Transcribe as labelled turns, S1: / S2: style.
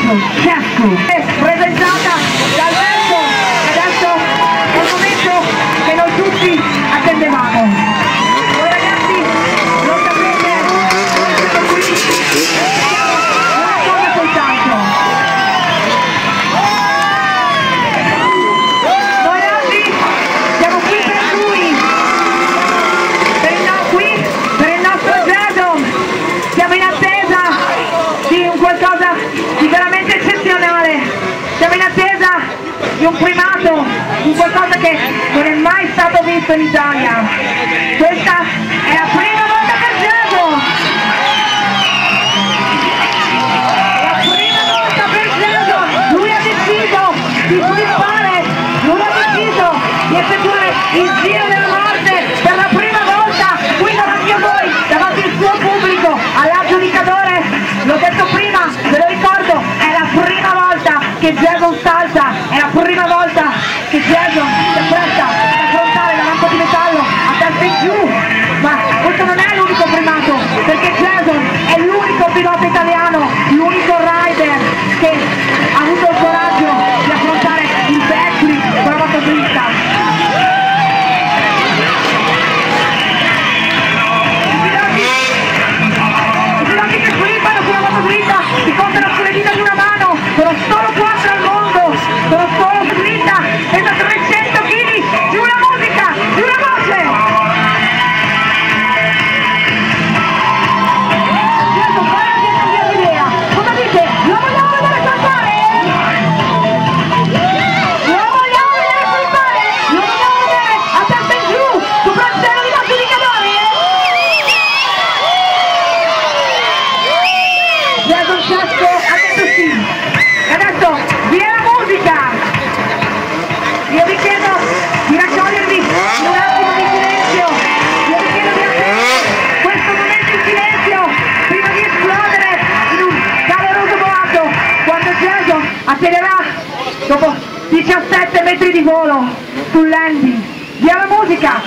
S1: Cescu è presentata dal Verso. Adesso è il momento che noi tutti attendevamo. Voi ragazzi lo sapete, noi siamo qui una cosa soltanto. Noi altri siamo qui per lui, per il nostro Jason. Siamo in attesa di un qualcosa di veramente eccezionale, siamo in attesa di un primato, di qualcosa che non è mai stato visto in Italia. Questa è la prima volta per Jason! La prima volta per Jason! Lui ha deciso di sviluppare, lui ha deciso di effettuare il giro della morte per la prima volta qui davanti a voi, davanti al suo pubblico, all'aggiudicatore. L'ho detto prima, ve lo ricordo, è la prima volta che Jason salta, è la prima volta che Jason si appresta ad affrontare la rampa di metallo a testa in giù, ma questo non è l'unico primato, perché Jason è l'unico pilota italiano, l'unico rider che ha avuto il coraggio di affrontare il backflip con la motocicletta. Si contano sulle dita di una mano, sono solo 4 al mondo, sono solo su dritta, pesa 300 kg, giù la musica, giù la voce! Certo, poi avete cambiato idea, cosa dite? Lo vogliamo vedere saltare? Lo vogliamo vedere saltare? Lo vogliamo vedere a testa in giù, sopra il cielo di aggiudicatori? Jason Cescu ha detto sì. E adesso via la musica. Io vi chiedo di raccogliervi in un attimo di silenzio. Io vi chiedo di attendere questo momento in silenzio prima di esplodere in un caloroso boato quando Jason atterrerà dopo 17 metri di volo sul landing. Via la musica.